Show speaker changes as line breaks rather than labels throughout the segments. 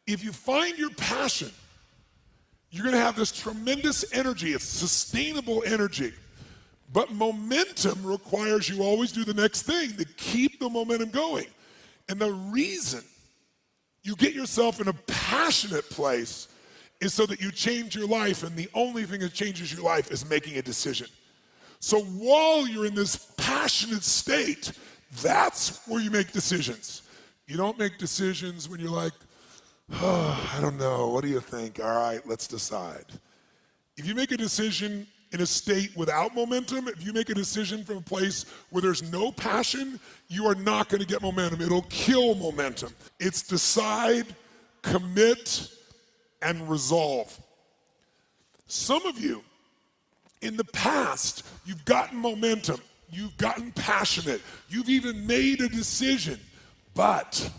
If you find your passion, you're gonna have this tremendous energy. It's sustainable energy. But momentum requires you always do the next thing to keep the momentum going. And the reason you get yourself in a passionate place is so that you change your life, and the only thing that changes your life is making a decision. So while you're in this passionate state, that's where you make decisions. You don't make decisions when you're like, oh, I don't know, what do you think? All right, let's decide. If you make a decision in a state without momentum, if you make a decision from a place where there's no passion, you are not going to get momentum. It'll kill momentum. It's decide, commit, and resolve. Some of you, in the past, you've gotten momentum, you've gotten passionate, you've even made a decision, but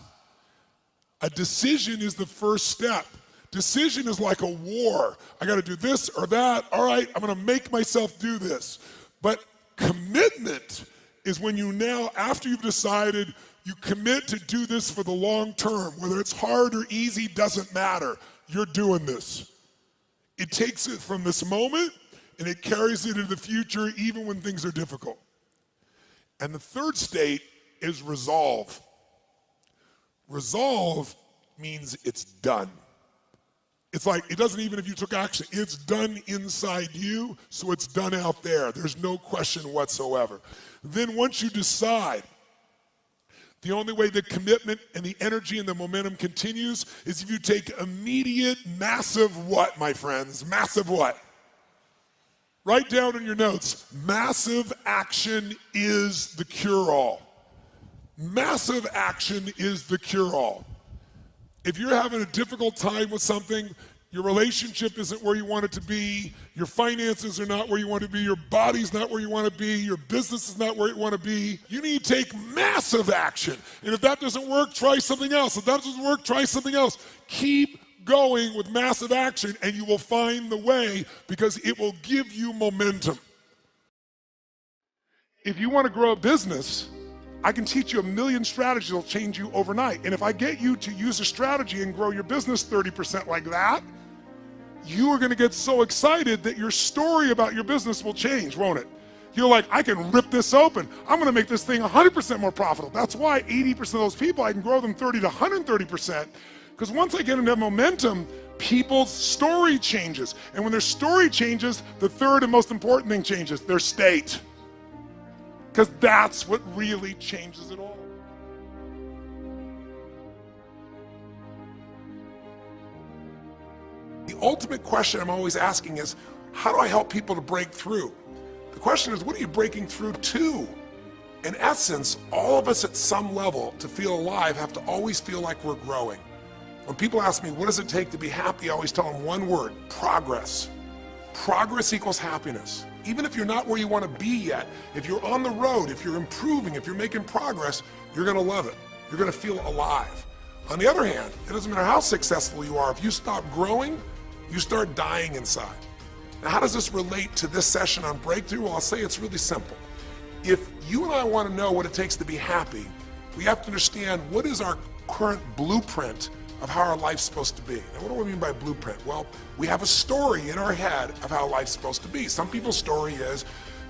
a decision is the first step. Decision is like a war. I got to do this or that. All right, I'm going to make myself do this. But commitment is when you now, after you've decided, you commit to do this for the long term. Whether it's hard or easy, doesn't matter. You're doing this. It takes it from this moment and it carries it into the future even when things are difficult. And the third state is resolve. Resolve means it's done. It's like, it doesn't even if you took action, it's done inside you, so it's done out there. There's no question whatsoever. Then once you decide, the only way the commitment and the energy and the momentum continues is if you take immediate, massive what, my friends? Massive what? Write down in your notes, massive action is the cure-all. Massive action is the cure-all. If you're having a difficult time with something, your relationship isn't where you want it to be, your finances are not where you want to be, your body's not where you want to be, your business is not where you want to be, you need to take massive action. And if that doesn't work, try something else. If that doesn't work, try something else. Keep going with massive action and you will find the way because it will give you momentum. If you want to grow a business, I can teach you a million strategies that will change you overnight. And if I get you to use a strategy and grow your business 30% like that, you are going to get so excited that your story about your business will change, won't it? You're like, I can rip this open. I'm going to make this thing 100% more profitable. That's why 80% of those people, I can grow them 30 to 130%. Because once I get into momentum, people's story changes. And when their story changes, the third and most important thing changes, their state. Because that's what really changes it all. The ultimate question I'm always asking is, how do I help people to break through? The question is, what are you breaking through to? In essence, all of us at some level to feel alive have to always feel like we're growing. When people ask me, what does it take to be happy? I always tell them one word, progress. Progress equals happiness. Even if you're not where you want to be yet, if you're on the road, if you're improving, if you're making progress, you're going to love it. You're going to feel alive. On the other hand, it doesn't matter how successful you are. If you stop growing, you start dying inside. Now, how does this relate to this session on breakthrough? Well, I'll say it's really simple. If you and I want to know what it takes to be happy, we have to understand what is our current blueprint of how our life's supposed to be. Now, what do I mean by blueprint? Well, we have a story in our head of how life's supposed to be. Some people's story is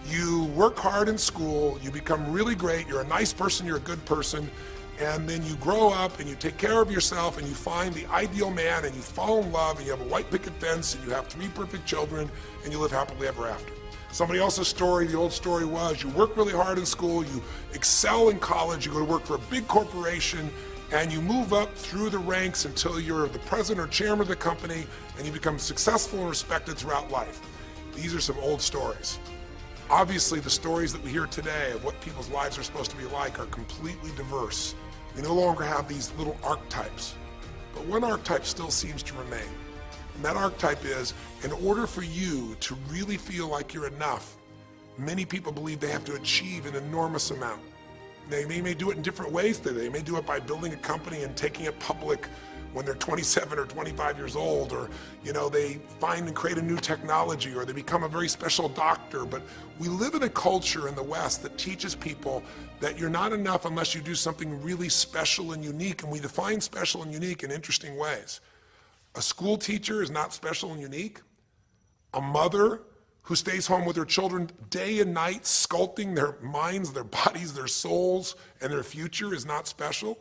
you work hard in school, you become really great, you're a nice person, you're a good person, and then you grow up and you take care of yourself and you find the ideal man and you fall in love and you have a white picket fence and you have 3 perfect children and you live happily ever after. Somebody else's story, the old story was you work really hard in school, you excel in college, you go to work for a big corporation, and you move up through the ranks until you're the president or chairman of the company and you become successful and respected throughout life. These are some old stories. Obviously, the stories that we hear today of what people's lives are supposed to be like are completely diverse. We no longer have these little archetypes, but one archetype still seems to remain. And that archetype is, in order for you to really feel like you're enough, many people believe they have to achieve an enormous amount. They may do it in different ways today. They may do it by building a company and taking it public when they're 27 or 25 years old, or they find and create a new technology, or they become a very special doctor. But we live in a culture in the West that teaches people that you're not enough unless you do something really special and unique, and we define special and unique in interesting ways. A school teacher is not special and unique. A mother who stays home with her children day and night, sculpting their minds, their bodies, their souls, and their future is not special.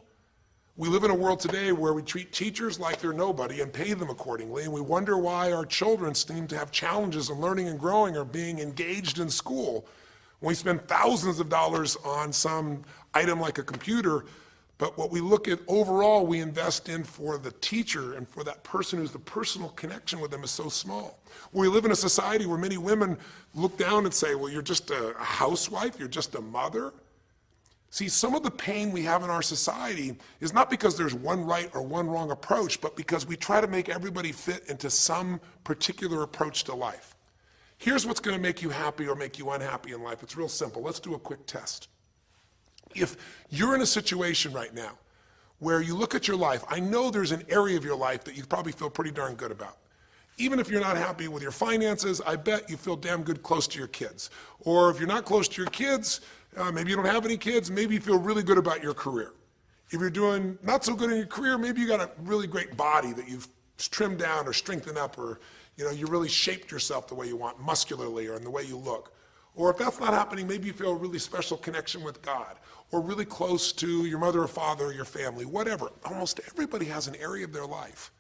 We live in a world today where we treat teachers like they're nobody and pay them accordingly, and we wonder why our children seem to have challenges in learning and growing or being engaged in school. When we spend thousands of dollars on some item like a computer, but what we look at overall we invest in for the teacher and for that person who's the personal connection with them is so small. We live in a society where many women look down and say, well, you're just a housewife, you're just a mother. See, some of the pain we have in our society is not because there's one right or one wrong approach, but because we try to make everybody fit into some particular approach to life. Here's what's going to make you happy or make you unhappy in life. It's real simple. Let's do a quick test. If you're in a situation right now where you look at your life, I know there's an area of your life that you probably feel pretty darn good about. Even if you're not happy with your finances, I bet you feel damn good close to your kids. Or if you're not close to your kids, maybe you don't have any kids, maybe you feel really good about your career. If you're doing not so good in your career, maybe you got a really great body that you've trimmed down or strengthened up, or you really shaped yourself the way you want, muscularly, or in the way you look. Or if that's not happening, maybe you feel a really special connection with God, or really close to your mother or father or your family, whatever. Almost everybody has an area of their life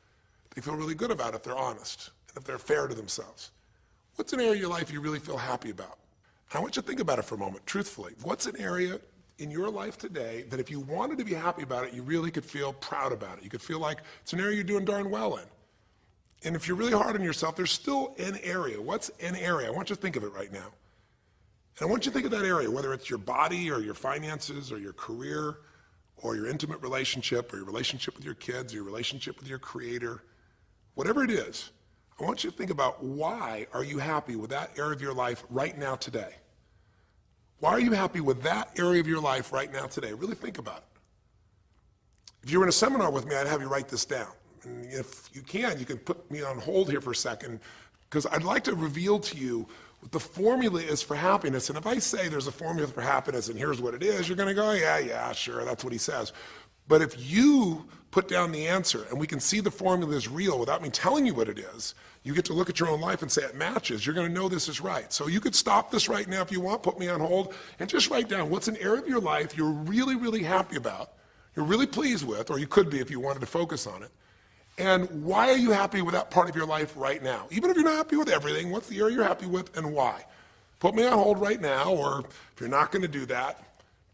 they feel really good about if they're honest and if they're fair to themselves. What's an area of your life you really feel happy about? I want you to think about it for a moment, truthfully. What's an area in your life today that if you wanted to be happy about it, you really could feel proud about it? You could feel like it's an area you're doing darn well in. And if you're really hard on yourself, there's still an area. What's an area? I want you to think of it right now. And I want you to think of that area, whether it's your body or your finances or your career or your intimate relationship or your relationship with your kids or your relationship with your creator, whatever it is. I want you to think about, why are you happy with that area of your life right now today? Why are you happy with that area of your life right now today? Really think about it. If you were in a seminar with me, I'd have you write this down. And if you can put me on hold here for a second, because I'd like to reveal to you what the formula is for happiness. And if I say there's a formula for happiness and here's what it is, you're going to go, yeah, sure, that's what he says. But if you put down the answer and we can see the formula is real without me telling you what it is, you get to look at your own life and say it matches. You're going to know this is right. So you could stop this right now if you want, put me on hold, and just write down what's an area of your life you're really, really happy about, you're really pleased with, or you could be if you wanted to focus on it. And why are you happy with that part of your life right now? Even if you're not happy with everything, what's the area you're happy with and why? Put me on hold right now, or if you're not going to do that,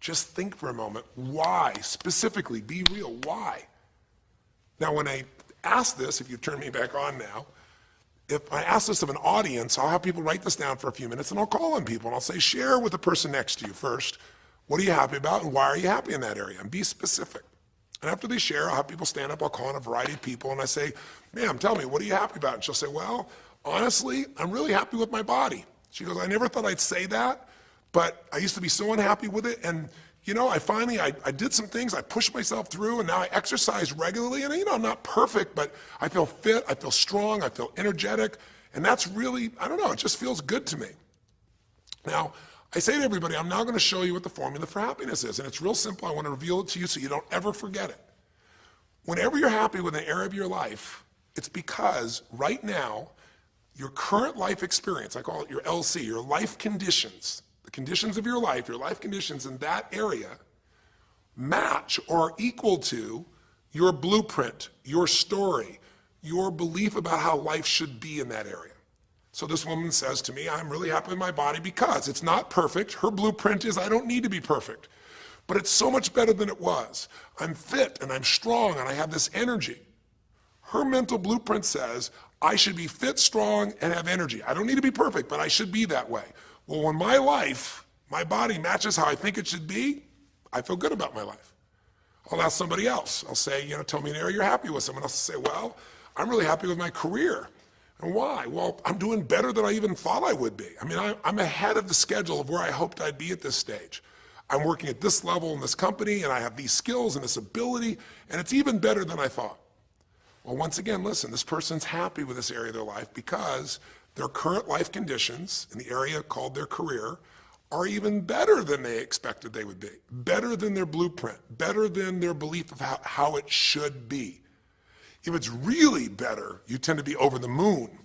just think for a moment. Why? Specifically, be real. Why? Now, when I ask this, if you turn me back on now, if I ask this of an audience, I'll have people write this down for a few minutes, and I'll call on people, and I'll say, share with the person next to you first. What are you happy about, and why are you happy in that area? And be specific. And after they share, I'll have people stand up, I'll call on a variety of people, and I say, ma'am, tell me, what are you happy about? And she'll say, well, honestly, I'm really happy with my body. She goes, I never thought I'd say that, but I used to be so unhappy with it, and I did some things, I pushed myself through, and now I exercise regularly, and I'm not perfect, but I feel fit, I feel strong, I feel energetic, and that's really, it just feels good to me. Now, I say to everybody, I'm now going to show you what the formula for happiness is, and it's real simple. I want to reveal it to you so you don't ever forget it. Whenever you're happy with an area of your life, it's because right now, your current life experience, I call it your LC, your life conditions, the conditions of your life conditions in that area match or are equal to your blueprint, your story, your belief about how life should be in that area. So this woman says to me, I'm really happy with my body because it's not perfect. Her blueprint is I don't need to be perfect, but it's so much better than it was. I'm fit and I'm strong and I have this energy. Her mental blueprint says I should be fit, strong, and have energy. I don't need to be perfect, but I should be that way. Well, when my life, my body matches how I think it should be, I feel good about my life. I'll ask somebody else. I'll say, tell me an area you're happy with. Someone else will say, well, I'm really happy with my career. And why? Well, I'm doing better than I even thought I would be. I'm ahead of the schedule of where I hoped I'd be at this stage. I'm working at this level in this company and I have these skills and this ability and it's even better than I thought. Well, once again, listen, this person's happy with this area of their life because their current life conditions in the area called their career are even better than they expected they would be, better than their blueprint, better than their belief of how it should be. If it's really better, you tend to be over the moon.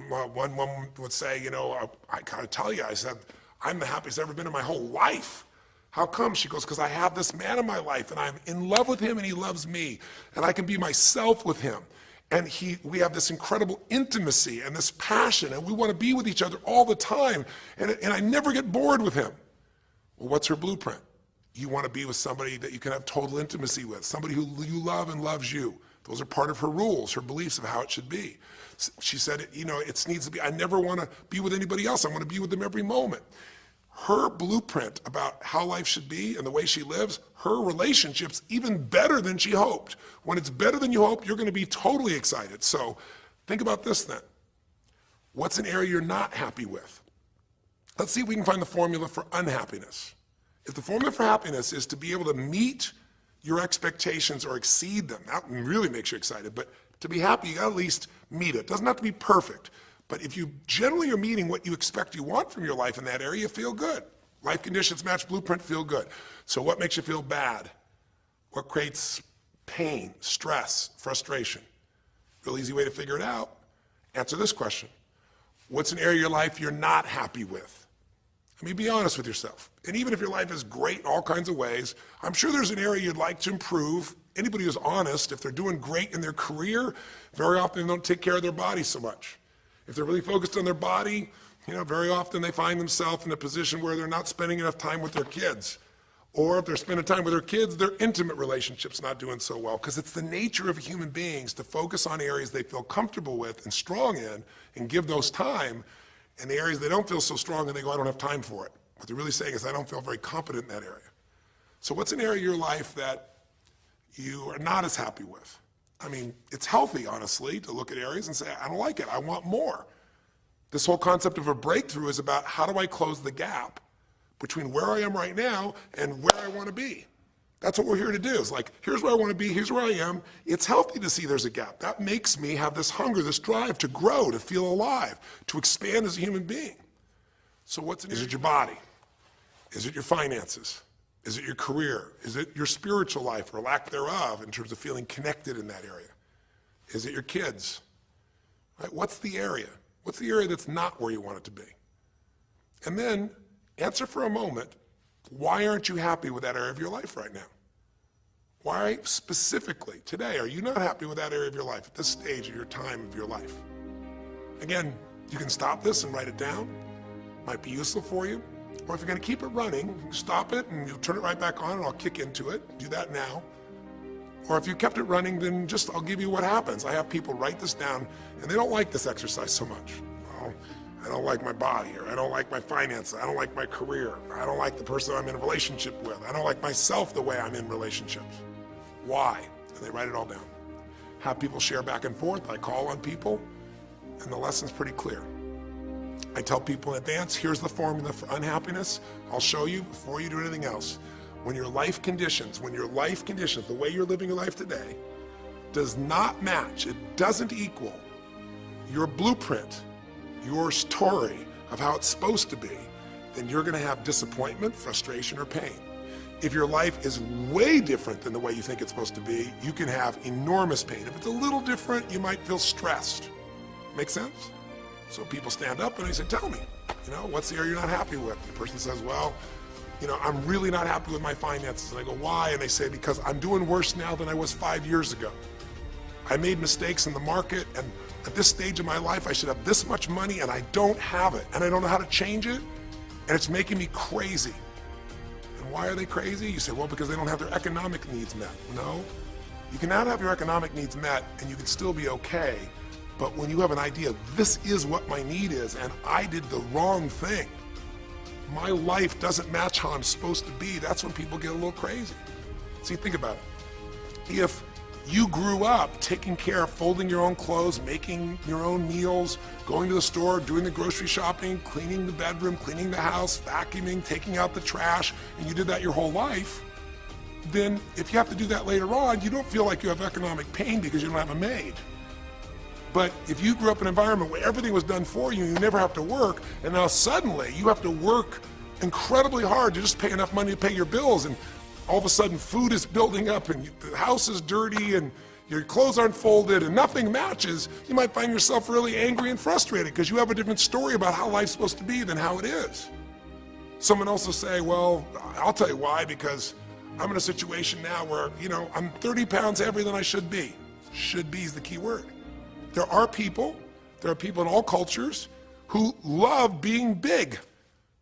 One woman would say, you know, I gotta tell you, I said, I'm the happiest I've ever been in my whole life. How come? She goes, because I have this man in my life and I'm in love with him and he loves me and I can be myself with him. And we have this incredible intimacy and this passion and we want to be with each other all the time and I never get bored with him. Well, what's her blueprint? You want to be with somebody that you can have total intimacy with, somebody who you love and loves you. Those are part of her rules, her beliefs of how it should be. She said, you know, it needs to be, I never want to be with anybody else. I want to be with them every moment. Her blueprint about how life should be and the way she lives, her relationship's even better than she hoped. When it's better than you hope, you're going to be totally excited. So think about this then. What's an area you're not happy with? Let's see if we can find the formula for unhappiness. If the formula for happiness is to be able to meet your expectations or exceed them, that really makes you excited, but to be happy, you got to at least meet it. It doesn't have to be perfect. But if you generally are meeting what you expect you want from your life in that area, you feel good. Life conditions match blueprint, feel good. So what makes you feel bad? What creates pain, stress, frustration? Real easy way to figure it out. Answer this question. What's an area of your life you're not happy with? I mean, be honest with yourself. And even if your life is great in all kinds of ways, I'm sure there's an area you'd like to improve. Anybody who's honest, if they're doing great in their career, very often they don't take care of their body so much. If they're really focused on their body, you know, very often they find themselves in a position where they're not spending enough time with their kids. Or if they're spending time with their kids, their intimate relationship's not doing so well. Because it's the nature of human beings to focus on areas they feel comfortable with and strong in and give those time. And the areas they don't feel so strong and they go, I don't have time for it. What they're really saying is, I don't feel very competent in that area. So what's an area of your life that you are not as happy with? I mean, it's healthy, honestly, to look at areas and say, I don't like it, I want more. This whole concept of a breakthrough is about how do I close the gap between where I am right now and where I want to be. That's what we're here to do. It's like, here's where I want to be, here's where I am. It's healthy to see there's a gap. That makes me have this hunger, this drive to grow, to feel alive, to expand as a human being. So is it your body? Is it your finances? Is it your career? Is it your spiritual life or lack thereof in terms of feeling connected in that area? Is it your kids? Right? What's the area? What's the area that's not where you want it to be? And then answer for a moment, why aren't you happy with that area of your life right now? Why specifically today are you not happy with that area of your life at this stage of your time of your life? Again, you can stop this and write it down. Might be useful for you. Or if you're going to keep it running, stop it and you'll turn it right back on and I'll kick into it. Do that now. Or if you kept it running, then I'll give you what happens. I have people write this down and they don't like this exercise so much. Well, I don't like my body, or I don't like my finances, I don't like my career, or I don't like the person I'm in a relationship with, I don't like myself the way I'm in relationships. Why? And they write it all down. Have people share back and forth. I call on people and the lesson's pretty clear. I tell people in advance, here's the formula for unhappiness. I'll show you before you do anything else. When your life conditions, the way you're living your life today, does not match, it doesn't equal your blueprint, your story of how it's supposed to be, then you're going to have disappointment, frustration, or pain. If your life is way different than the way you think it's supposed to be, you can have enormous pain. If it's a little different, you might feel stressed. Make sense? So people stand up and they say, tell me, what's the area you're not happy with? The person says, well, I'm really not happy with my finances. And I go, why? And they say, because I'm doing worse now than I was 5 years ago. I made mistakes in the market, and at this stage of my life, I should have this much money, and I don't have it, and I don't know how to change it, and it's making me crazy. And why are they crazy? You say, well, because they don't have their economic needs met. No, you can not have your economic needs met, and you can still be okay. But when you have an idea, this is what my need is, and I did the wrong thing, my life doesn't match how I'm supposed to be, that's when people get a little crazy. See, think about it. If You grew up taking care of folding your own clothes, making your own meals, going to the store, doing the grocery shopping, cleaning the bedroom, cleaning the house, vacuuming, taking out the trash, and you did that your whole life. Then if you have to do that later on, you don't feel like you have economic pain because you don't have a maid. But if you grew up in an environment where everything was done for you, you never have to work, and now suddenly you have to work incredibly hard to just pay enough money to pay your bills, and all of a sudden food is building up and the house is dirty and your clothes aren't folded and nothing matches, you might find yourself really angry and frustrated because you have a different story about how life's supposed to be than how it is. Someone else will say, well, I'll tell you why, because I'm in a situation now where, I'm 30 pounds heavier than I should be. Should be is the key word. There are people in all cultures who love being big.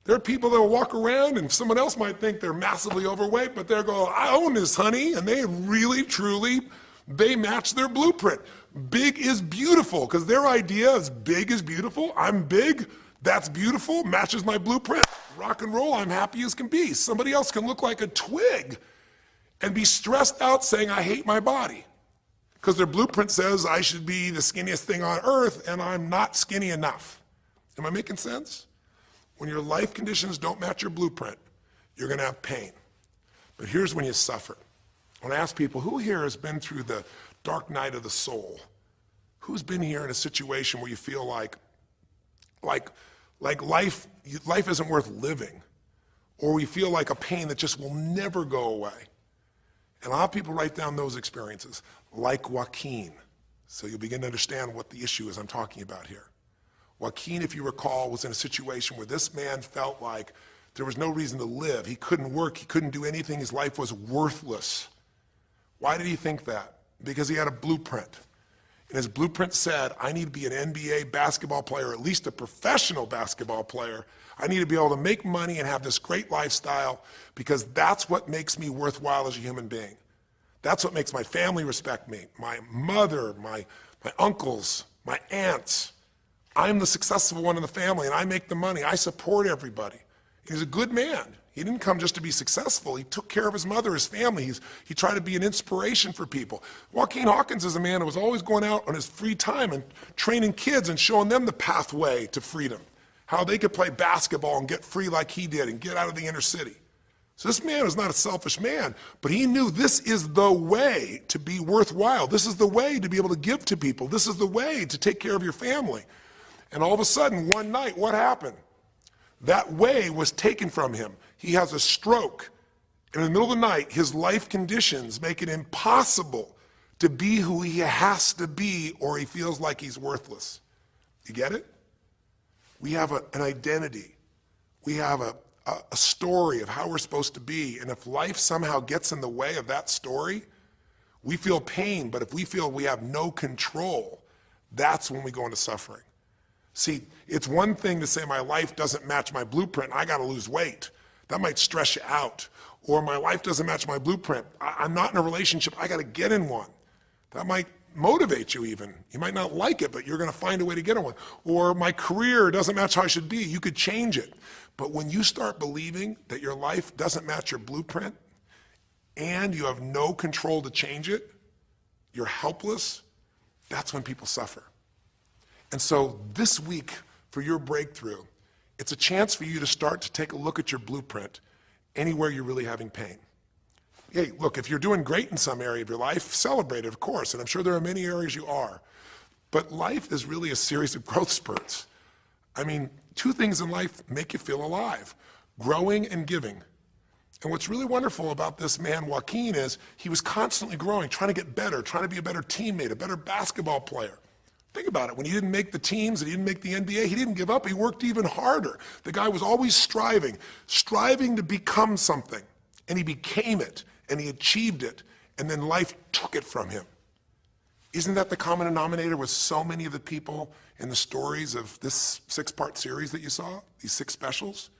There are people that will walk around and someone else might think they're massively overweight, but they'll go, I own this, honey, and they really, truly, they match their blueprint. Big is beautiful, because their idea is big is beautiful. I'm big, that's beautiful, matches my blueprint. Rock and roll, I'm happy as can be. Somebody else can look like a twig and be stressed out saying, I hate my body, because their blueprint says I should be the skinniest thing on earth and I'm not skinny enough. Am I making sense? When your life conditions don't match your blueprint, you're going to have pain. But here's when you suffer. When I ask people, who here has been through the dark night of the soul? Who's been here in a situation where you feel like life isn't worth living, or we feel like a pain that just will never go away? And a lot of people write down those experiences, like Joaquin. So you'll begin to understand what the issue is I'm talking about here. Joaquin, if you recall, was in a situation where this man felt like there was no reason to live. He couldn't work, he couldn't do anything, his life was worthless. Why did he think that? Because he had a blueprint. And his blueprint said, I need to be an NBA basketball player, at least a professional basketball player. I need to be able to make money and have this great lifestyle, because that's what makes me worthwhile as a human being. That's what makes my family respect me, my mother, my uncles, my aunts. I'm the successful one in the family, and I make the money. I support everybody. He's a good man. He didn't come just to be successful. He took care of his mother, his family. He tried to be an inspiration for people. Joaquin Hawkins is a man who was always going out on his free time and training kids and showing them the pathway to freedom, how they could play basketball and get free like he did and get out of the inner city. So this man was not a selfish man, but he knew this is the way to be worthwhile. This is the way to be able to give to people. This is the way to take care of your family. And all of a sudden, one night, what happened? That way was taken from him. He has a stroke. And in the middle of the night, his life conditions make it impossible to be who he has to be, or he feels like he's worthless. You get it? We have an identity. We have a story of how we're supposed to be. And if life somehow gets in the way of that story, we feel pain. But if we feel we have no control, that's when we go into suffering. See, it's one thing to say my life doesn't match my blueprint, I gotta lose weight. That might stress you out. Or my life doesn't match my blueprint, I'm not in a relationship, I gotta get in one. That might motivate you even. You might not like it, but you're gonna find a way to get in one. Or my career doesn't match how I should be, you could change it. But when you start believing that your life doesn't match your blueprint and you have no control to change it, you're helpless, that's when people suffer. And so this week, for your breakthrough, it's a chance for you to start to take a look at your blueprint anywhere you're really having pain. Hey, look, if you're doing great in some area of your life, celebrate it, of course, and I'm sure there are many areas you are. But life is really a series of growth spurts. I mean, two things in life make you feel alive: growing and giving. And what's really wonderful about this man, Joaquin, is he was constantly growing, trying to get better, trying to be a better teammate, a better basketball player. Think about it. When he didn't make the teams and he didn't make the NBA, he didn't give up. He worked even harder. The guy was always striving to become something. And he became it, and he achieved it, and then life took it from him. Isn't that the common denominator with so many of the people in the stories of this 6-part series that you saw, these 6 specials?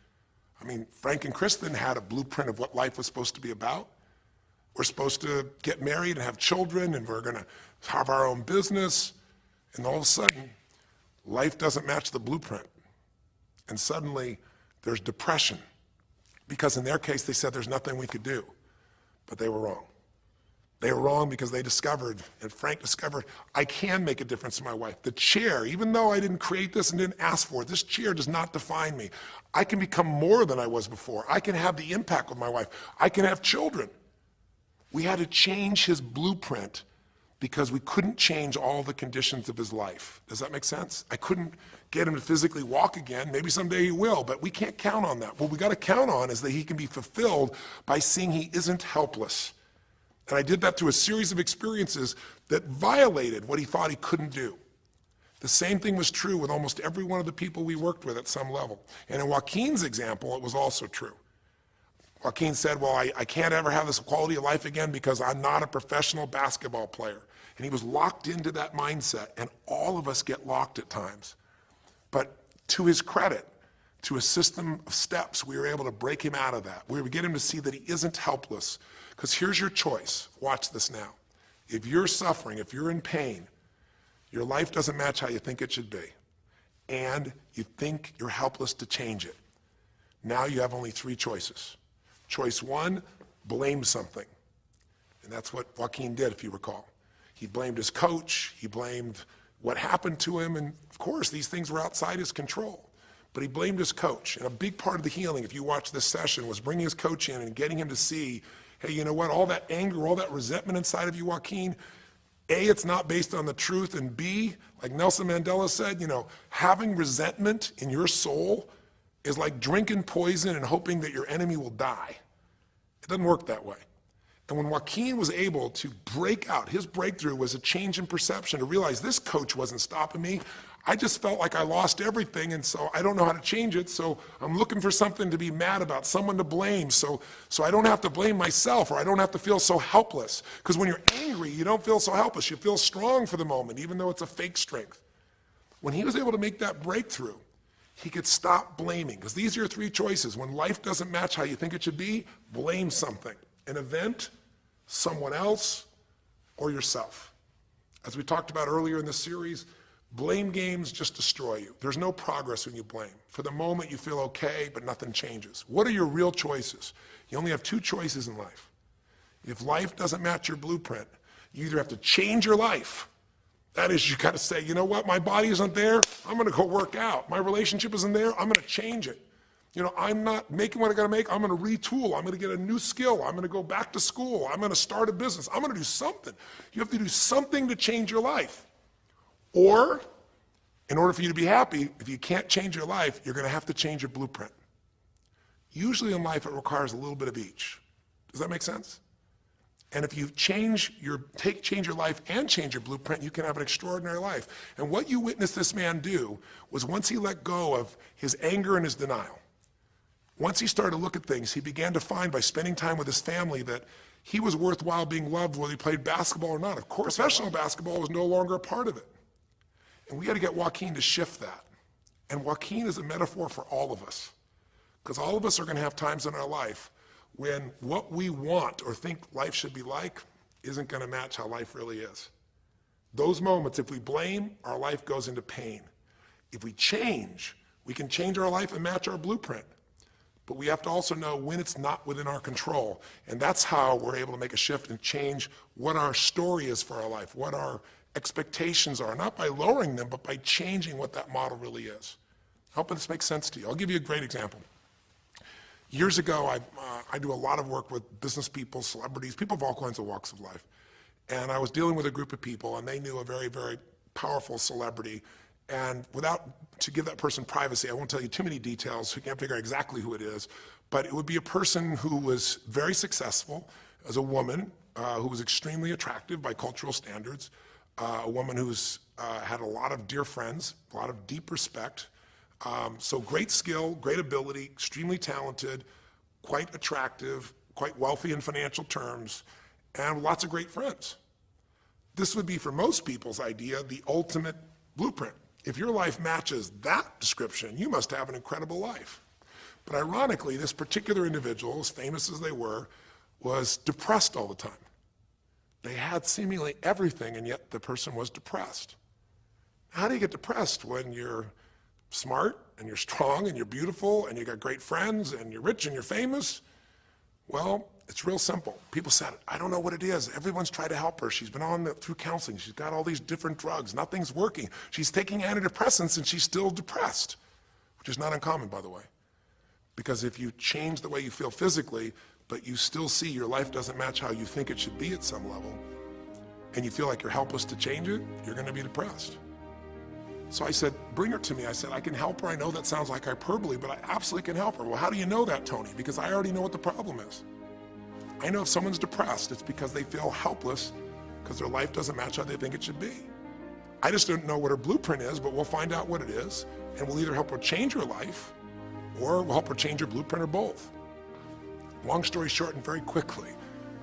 I mean, Frank and Kristen had a blueprint of what life was supposed to be about. We're supposed to get married and have children, and we're going to have our own business. And all of a sudden, life doesn't match the blueprint. And suddenly, there's depression. Because in their case, they said there's nothing we could do. But they were wrong. They were wrong because they discovered, and Frank discovered, I can make a difference to my wife. The chair, even though I didn't create this and didn't ask for it, this chair does not define me. I can become more than I was before. I can have the impact with my wife. I can have children. We had to change his blueprint because we couldn't change all the conditions of his life. Does that make sense? I couldn't get him to physically walk again. Maybe someday he will, but we can't count on that. What we got to count on is that he can be fulfilled by seeing he isn't helpless. And I did that through a series of experiences that violated what he thought he couldn't do. The same thing was true with almost every one of the people we worked with at some level. And in Joaquin's example, it was also true. Joaquin said, well, I can't ever have this quality of life again because I'm not a professional basketball player. And he was locked into that mindset, and all of us get locked at times. But to his credit, to a system of steps, we were able to break him out of that. We were able to get him to see that he isn't helpless. Because here's your choice. Watch this now. If you're suffering, if you're in pain, your life doesn't match how you think it should be, and you think you're helpless to change it, now you have only 3 choices. Choice 1, blame something. And that's what Joaquin did, if you recall. He blamed his coach, he blamed what happened to him, and of course these things were outside his control. But he blamed his coach. And a big part of the healing, if you watch this session, was bringing his coach in and getting him to see, hey, you know what, all that anger, all that resentment inside of you, Joaquin, A, it's not based on the truth, and B, like Nelson Mandela said, you know, having resentment in your soul is like drinking poison and hoping that your enemy will die. It doesn't work that way. And when Joaquin was able to break out, his breakthrough was a change in perception, to realize this coach wasn't stopping me. I just felt like I lost everything, and so I don't know how to change it, so I'm looking for something to be mad about, someone to blame, so I don't have to blame myself, or I don't have to feel so helpless. Because when you're angry, you don't feel so helpless. You feel strong for the moment, even though it's a fake strength. When he was able to make that breakthrough, he could stop blaming. Because these are your 3 choices. When life doesn't match how you think it should be, blame something. An event, someone else, or yourself. As we talked about earlier in the series, blame games just destroy you. There's no progress when you blame. For the moment, you feel okay, but nothing changes. What are your real choices? You only have 2 choices in life. If life doesn't match your blueprint, you either have to change your life. That is, you got to say, you know what, my body isn't there, I'm going to go work out. My relationship isn't there, I'm going to change it. You know, I'm not making what I got to make, I'm going to retool, I'm going to get a new skill, I'm going to go back to school, I'm going to start a business, I'm going to do something. You have to do something to change your life. Or, in order for you to be happy, if you can't change your life, you're going to have to change your blueprint. Usually in life, it requires a little bit of each. Does that make sense? And if you change your life and change your blueprint, you can have an extraordinary life. And what you witnessed this man do was, once he let go of his anger and his denial, once he started to look at things, he began to find, by spending time with his family, that he was worthwhile being loved whether he played basketball or not. Of course, professional basketball was no longer a part of it. And we got to get Joaquin to shift that. And Joaquin is a metaphor for all of us. Because all of us are going to have times in our life when what we want or think life should be like isn't going to match how life really is. Those moments, if we blame, our life goes into pain. If we change, we can change our life and match our blueprint. But we have to also know when it's not within our control. And that's how we're able to make a shift and change what our story is for our life, what our expectations are, not by lowering them, but by changing what that model really is. I hope this makes sense to you. I'll give you a great example. Years ago, I do a lot of work with business people, celebrities, people of all kinds of walks of life. And I was dealing with a group of people, and they knew a very, very powerful celebrity. And to give that person privacy, I won't tell you too many details, so you can't figure out exactly who it is, but it would be a person who was very successful as a woman, who was extremely attractive by cultural standards, a woman who's had a lot of dear friends, a lot of deep respect, so great skill, great ability, extremely talented, quite attractive, quite wealthy in financial terms, and lots of great friends. This would be, for most people's idea, the ultimate blueprint. If your life matches that description, you must have an incredible life. But ironically, this particular individual, as famous as they were, was depressed all the time. They had seemingly everything, and yet the person was depressed. How do you get depressed when you're smart, and you're strong, and you're beautiful, and you got great friends, and you're rich, and you're famous? Well, it's real simple. People said, I don't know what it is. Everyone's tried to help her. She's been through counseling. She's got all these different drugs. Nothing's working. She's taking antidepressants and she's still depressed, which is not uncommon, by the way. Because if you change the way you feel physically, but you still see your life doesn't match how you think it should be at some level, and you feel like you're helpless to change it, you're going to be depressed. So I said, bring her to me. I said, I can help her. I know that sounds like hyperbole, but I absolutely can help her. Well, how do you know that, Tony? Because I already know what the problem is. I know if someone's depressed, it's because they feel helpless because their life doesn't match how they think it should be. I just don't know what her blueprint is, but we'll find out what it is, and we'll either help her change her life, or we'll help her change her blueprint, or both. Long story short, and very quickly,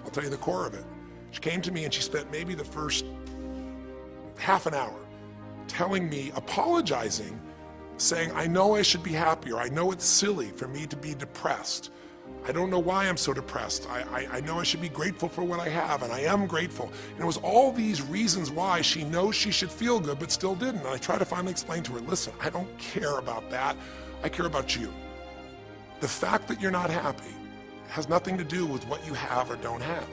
I'll tell you the core of it. She came to me and she spent maybe the first half an hour telling me, apologizing, saying, I know I should be happier. I know it's silly for me to be depressed. I don't know why I'm so depressed. I know I should be grateful for what I have, and I am grateful. And it was all these reasons why she knows she should feel good, but still didn't. And I tried to finally explain to her, listen, I don't care about that. I care about you. The fact that you're not happy has nothing to do with what you have or don't have.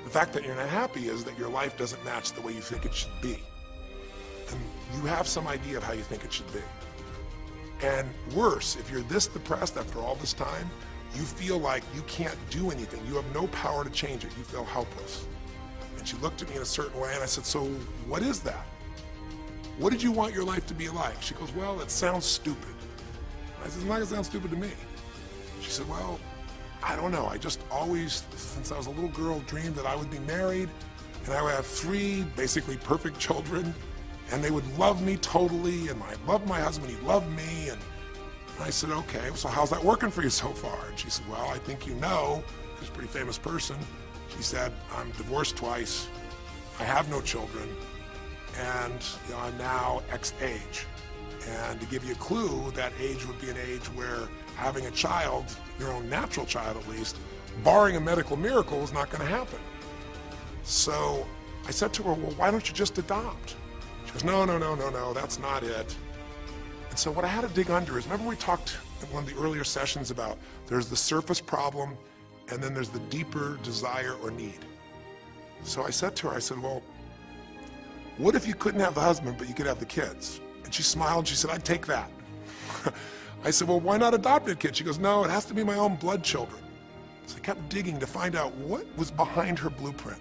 The fact that you're not happy is that your life doesn't match the way you think it should be. And you have some idea of how you think it should be. And worse, if you're this depressed after all this time, you feel like you can't do anything. You have no power to change it. You feel helpless. And she looked at me in a certain way and I said, so what is that? What did you want your life to be like? She goes, well, it sounds stupid. I said, it's not gonna sound stupid to me. She said, well, I don't know. I just always, since I was a little girl, dreamed that I would be married and I would have 3 basically perfect children and they would love me totally, and I loved my husband, he loved me. And I said, okay, so how's that working for you so far? And she said, well, I think you know, she's a pretty famous person. She said, I'm divorced twice, I have no children, and I'm now X age. And to give you a clue, that age would be an age where having a child, your own natural child at least, barring a medical miracle, is not going to happen. So I said to her, well, why don't you just adopt? She goes, no, that's not it. And so what I had to dig under is, remember we talked in one of the earlier sessions about there's the surface problem and then there's the deeper desire or need. So I said to her, I said, well, what if you couldn't have the husband but you could have the kids? And she smiled and she said, I'd take that. I said, well, why not adopt a kid? She goes, no, it has to be my own blood children. So I kept digging to find out what was behind her blueprint.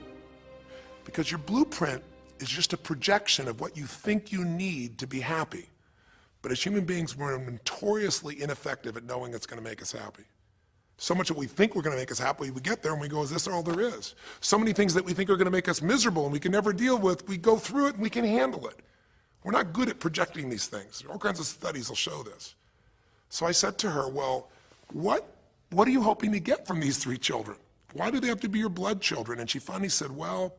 Because your blueprint is just a projection of what you think you need to be happy. But as human beings, we're notoriously ineffective at knowing it's going to make us happy. So much that we think we're going to make us happy, we get there and we go, is this all there is? So many things that we think are going to make us miserable and we can never deal with, we go through it and we can handle it. We're not good at projecting these things. All kinds of studies will show this. So I said to her, well, what are you hoping to get from these 3 children? Why do they have to be your blood children? And she finally said, well,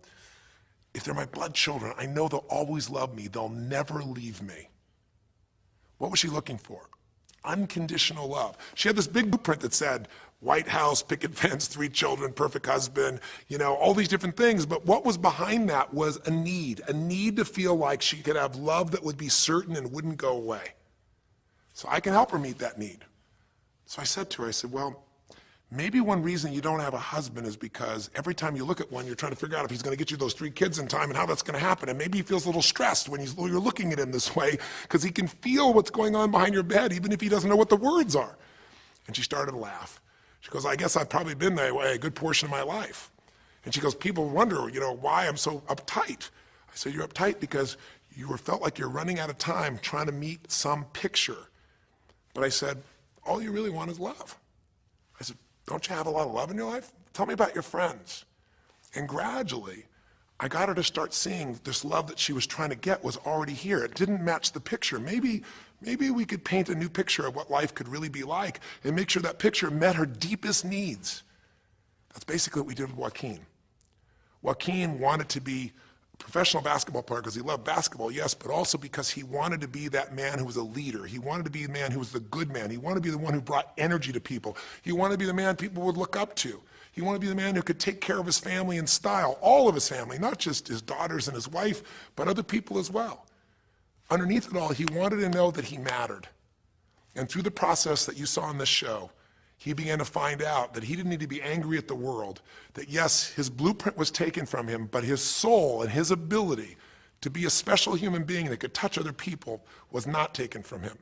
if they're my blood children, I know they'll always love me. They'll never leave me. What was she looking for? Unconditional love. She had this big blueprint that said, White House, picket fence, 3 children, perfect husband, all these different things. But what was behind that was a need to feel like she could have love that would be certain and wouldn't go away. So I can help her meet that need. So I said to her, I said, well, maybe one reason you don't have a husband is because every time you look at one, you're trying to figure out if he's going to get you those 3 kids in time and how that's going to happen. And maybe he feels a little stressed when you're looking at him this way because he can feel what's going on behind your bed, even if he doesn't know what the words are. And she started to laugh. She goes, I guess I've probably been that way a good portion of my life. And she goes, people wonder, why I'm so uptight. I said, you're uptight because you felt like you're running out of time trying to meet some picture. But I said, all you really want is love. I said, don't you have a lot of love in your life? Tell me about your friends. And gradually, I got her to start seeing this love that she was trying to get was already here. It didn't match the picture. Maybe we could paint a new picture of what life could really be like and make sure that picture met her deepest needs. That's basically what we did with Joaquin. Joaquin wanted to be a professional basketball player because he loved basketball, yes, but also because he wanted to be that man who was a leader. He wanted to be the man who was the good man. He wanted to be the one who brought energy to people. He wanted to be the man people would look up to. He wanted to be the man who could take care of his family in style, all of his family, not just his daughters and his wife, but other people as well. Underneath it all, he wanted to know that he mattered. And through the process that you saw in this show, he began to find out that he didn't need to be angry at the world, that yes, his blueprint was taken from him, but his soul and his ability to be a special human being that could touch other people was not taken from him.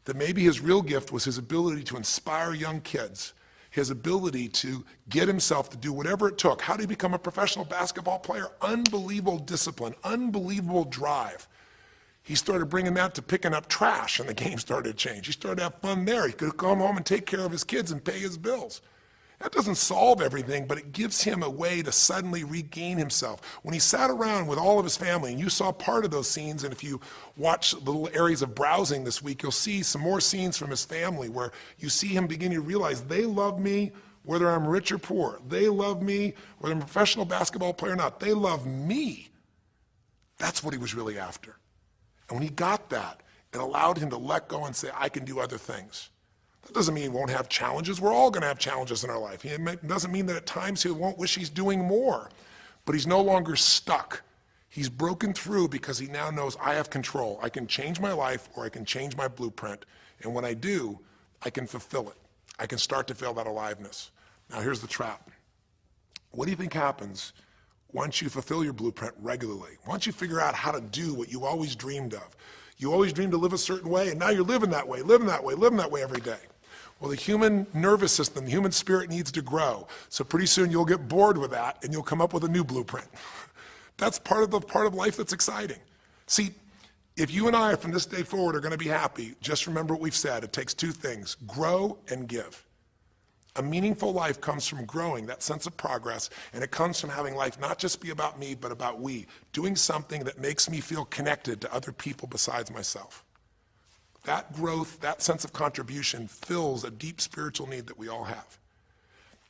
That maybe his real gift was his ability to inspire young kids, his ability to get himself to do whatever it took. How did he become a professional basketball player? Unbelievable discipline, unbelievable drive. He started bringing that to picking up trash, and the game started to change. He started to have fun there. He could come home and take care of his kids and pay his bills. That doesn't solve everything, but it gives him a way to suddenly regain himself. When he sat around with all of his family, and you saw part of those scenes, and if you watch little areas of browsing this week, you'll see some more scenes from his family where you see him beginning to realize they love me whether I'm rich or poor. They love me whether I'm a professional basketball player or not. They love me. That's what he was really after. And when he got that, it allowed him to let go and say, I can do other things. That doesn't mean he won't have challenges. We're all going to have challenges in our life. It doesn't mean that at times he won't wish he's doing more. But he's no longer stuck. He's broken through because he now knows I have control. I can change my life or I can change my blueprint. And when I do, I can fulfill it. I can start to feel that aliveness. Now here's the trap. What do you think happens once you fulfill your blueprint regularly? Once you figure out how to do what you always dreamed of. You always dreamed to live a certain way, and now you're living that way, living that way, living that way every day. Well, the human nervous system, the human spirit needs to grow. So pretty soon you'll get bored with that, and you'll come up with a new blueprint. That's part of life that's exciting. See, if you and I from this day forward are going to be happy, just remember what we've said. It takes two things, grow and give. A meaningful life comes from growing, that sense of progress, and it comes from having life not just be about me, but about we, doing something that makes me feel connected to other people besides myself. That growth, that sense of contribution fills a deep spiritual need that we all have.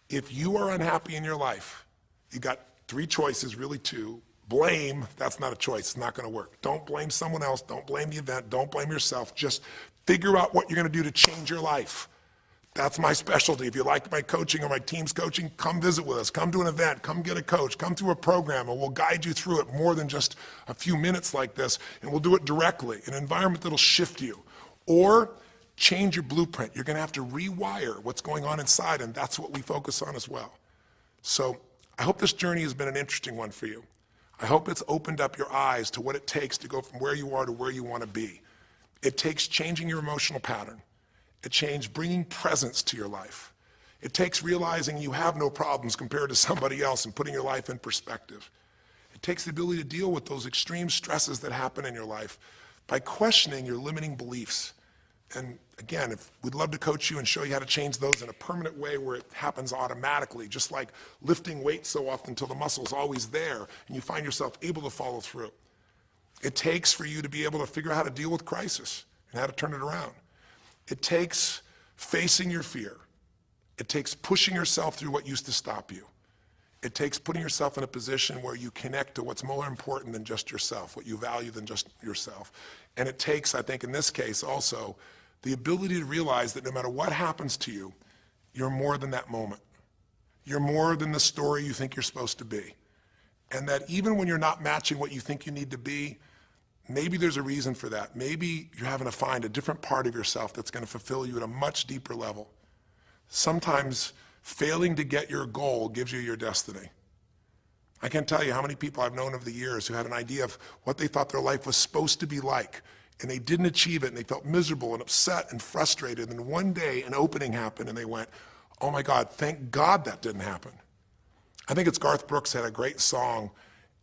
If you are unhappy in your life, you got three choices, really two. Blame, that's not a choice, it's not gonna work. Don't blame someone else, don't blame the event, don't blame yourself, just figure out what you're gonna do to change your life. That's my specialty. If you like my coaching or my team's coaching, come visit with us. Come to an event. Come get a coach. Come through a program, and we'll guide you through it more than just a few minutes like this, and we'll do it directly, in an environment that'll shift you. Or change your blueprint. You're going to have to rewire what's going on inside, and that's what we focus on as well. So I hope this journey has been an interesting one for you. I hope it's opened up your eyes to what it takes to go from where you are to where you want to be. It takes changing your emotional pattern. It takes bringing presence to your life. It takes realizing you have no problems compared to somebody else and putting your life in perspective. It takes the ability to deal with those extreme stresses that happen in your life by questioning your limiting beliefs. And again, we'd love to coach you and show you how to change those in a permanent way where it happens automatically, just like lifting weights so often until the muscle's always there and you find yourself able to follow through. It takes for you to be able to figure out how to deal with crisis and how to turn it around. It takes facing your fear. It takes pushing yourself through what used to stop you. It takes putting yourself in a position where you connect to what's more important than just yourself, what you value than just yourself. And it takes, I think in this case also, the ability to realize that no matter what happens to you, you're more than that moment. You're more than the story you think you're supposed to be. And that even when you're not matching what you think you need to be, maybe there's a reason for that. Maybe you're having to find a different part of yourself that's going to fulfill you at a much deeper level. Sometimes failing to get your goal gives you your destiny. I can't tell you how many people I've known over the years who had an idea of what they thought their life was supposed to be like, and they didn't achieve it, and they felt miserable and upset and frustrated, and one day an opening happened, and they went, oh my God, thank God that didn't happen. I think it's Garth Brooks had a great song,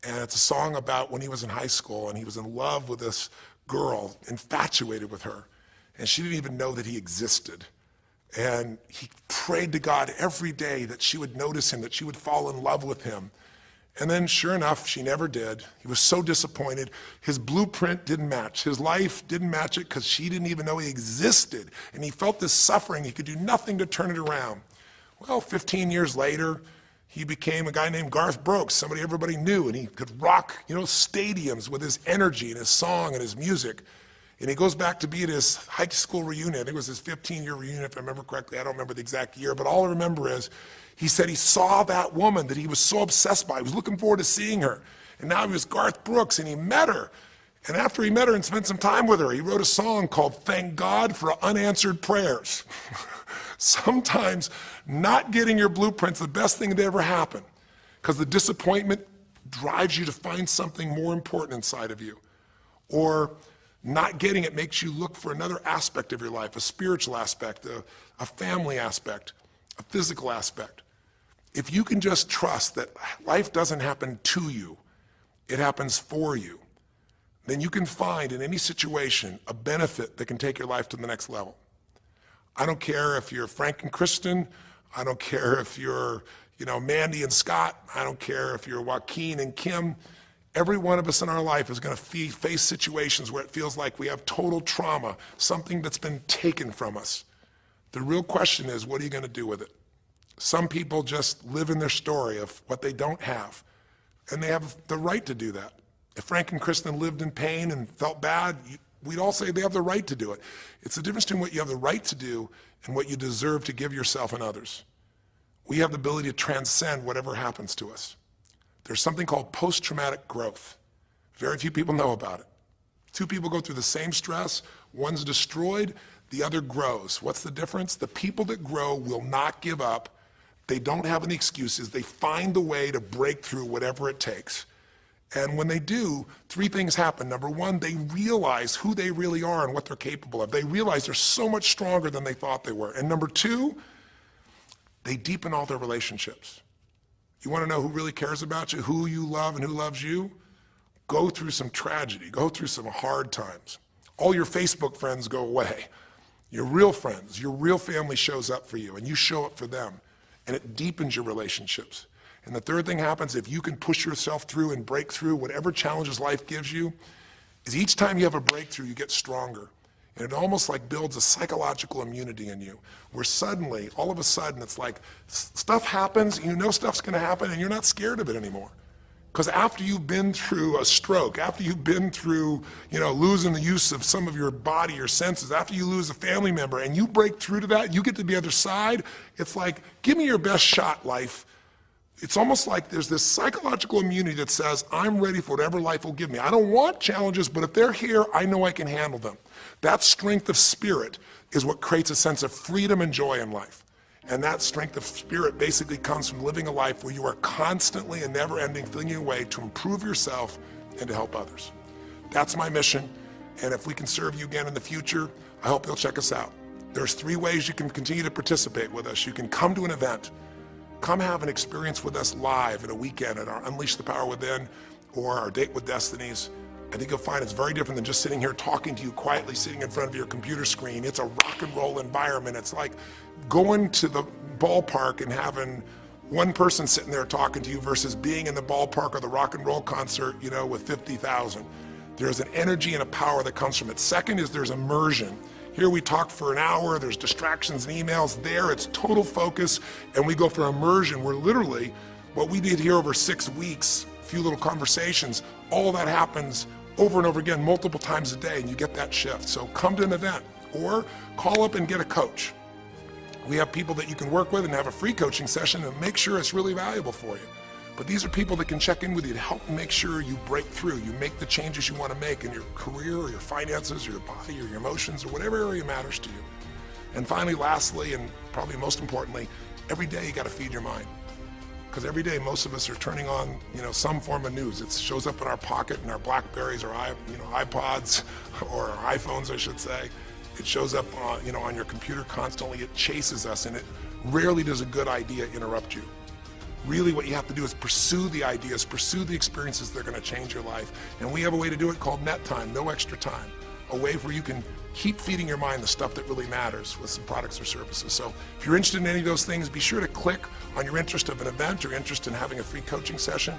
and it's a song about when he was in high school, and he was in love with this girl, infatuated with her, and she didn't even know that he existed. And he prayed to God every day that she would notice him, that she would fall in love with him. And then sure enough, she never did. He was so disappointed. His blueprint didn't match. His life didn't match it because she didn't even know he existed. And he felt this suffering. He could do nothing to turn it around. Well, 15 years later, he became a guy named Garth Brooks, somebody everybody knew, and he could rock, stadiums with his energy and his song and his music. And he goes back to be at his high school reunion. I think it was his 15-year reunion, if I remember correctly. I don't remember the exact year, but all I remember is he said he saw that woman that he was so obsessed by. He was looking forward to seeing her. And now he was Garth Brooks, and he met her. And after he met her and spent some time with her, he wrote a song called Thank God for Unanswered Prayers. Sometimes not getting your blueprint's the best thing that ever happened, because the disappointment drives you to find something more important inside of you. Or not getting it makes you look for another aspect of your life, a spiritual aspect, a family aspect, a physical aspect. If you can just trust that life doesn't happen to you, it happens for you, then you can find in any situation a benefit that can take your life to the next level. I don't care if you're Frank and Kristen. I don't care if you're, Mandy and Scott. I don't care if you're Joaquin and Kim. Every one of us in our life is going to face situations where it feels like we have total trauma, something that's been taken from us. The real question is, what are you going to do with it? Some people just live in their story of what they don't have, and they have the right to do that. If Frank and Kristen lived in pain and felt bad, we'd all say they have the right to do it. It's the difference between what you have the right to do and what you deserve to give yourself and others. We have the ability to transcend whatever happens to us. There's something called post-traumatic growth. Very few people know about it. Two people go through the same stress, one's destroyed, the other grows. What's the difference? The people that grow will not give up. They don't have any excuses. They find the way to break through whatever it takes. And when they do, three things happen. Number one, they realize who they really are and what they're capable of. They realize they're so much stronger than they thought they were. And number two, they deepen all their relationships. You want to know who really cares about you, who you love and who loves you? Go through some tragedy, go through some hard times. All your Facebook friends go away. Your real friends, your real family shows up for you and you show up for them, and it deepens your relationships. And the third thing happens, if you can push yourself through and break through whatever challenges life gives you, is each time you have a breakthrough, you get stronger. And it almost like builds a psychological immunity in you, where suddenly, all of a sudden, it's like stuff happens, you know stuff's gonna happen, and you're not scared of it anymore. Because after you've been through a stroke, after you've been through, losing the use of some of your body, your senses, after you lose a family member, and you break through to that, you get to the other side, it's like, give me your best shot, life. It's almost like there's this psychological immunity that says, I'm ready for whatever life will give me. I don't want challenges, but if they're here, I know I can handle them. That strength of spirit is what creates a sense of freedom and joy in life. And that strength of spirit basically comes from living a life where you are constantly and never-ending thinking a way to improve yourself and to help others. That's my mission, and if we can serve you again in the future, I hope you'll check us out. There's 3 ways you can continue to participate with us. You can come to an event. Come have an experience with us live at a weekend at our Unleash the Power Within or our Date with Destinies. I think you'll find it's very different than just sitting here talking to you quietly, sitting in front of your computer screen. It's a rock and roll environment. It's like going to the ballpark and having one person sitting there talking to you versus being in the ballpark or the rock and roll concert, with 50,000. There's an energy and a power that comes from it. Second is there's immersion. Here we talk for an hour, there's distractions and emails. There it's total focus, and we go for immersion where literally what we did here over 6 weeks, a few little conversations, all that happens over and over again, multiple times a day, and you get that shift. So come to an event or call up and get a coach. We have people that you can work with and have a free coaching session and make sure it's really valuable for you. But these are people that can check in with you to help make sure you break through, you make the changes you want to make in your career or your finances or your body or your emotions or whatever area matters to you. And finally, lastly, and probably most importantly, every day you got to feed your mind. Because every day most of us are turning on, some form of news. It shows up in our pocket, in our Blackberries or iPods or our iPhones, I should say. It shows up, on your computer constantly. It chases us, and it rarely does a good idea interrupt you. Really what you have to do is pursue the ideas, pursue the experiences that are going to change your life. And we have a way to do it called net time, no extra time. A way where you can keep feeding your mind the stuff that really matters with some products or services. So if you're interested in any of those things, be sure to click on your interest of an event or interest in having a free coaching session,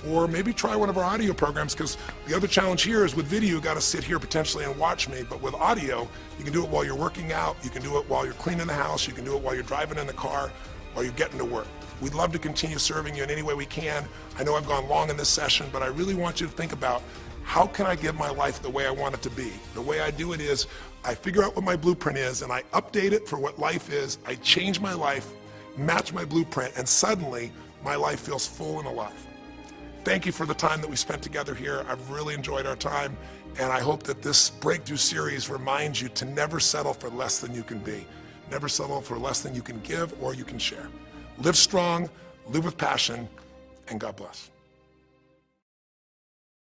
or maybe try one of our audio programs, because the other challenge here is with video, you got to sit here potentially and watch me, but with audio, you can do it while you're working out, you can do it while you're cleaning the house, you can do it while you're driving in the car, while you're getting to work. We'd love to continue serving you in any way we can. I know I've gone long in this session, but I really want you to think about, how can I give my life the way I want it to be? The way I do it is, I figure out what my blueprint is and I update it for what life is. I change my life, match my blueprint, and suddenly my life feels full and alive. thank you for the time that we spent together here. I've really enjoyed our time, and I hope that this Breakthrough series reminds you to never settle for less than you can be. Never settle for less than you can give or you can share. Live strong, live with passion, and God bless.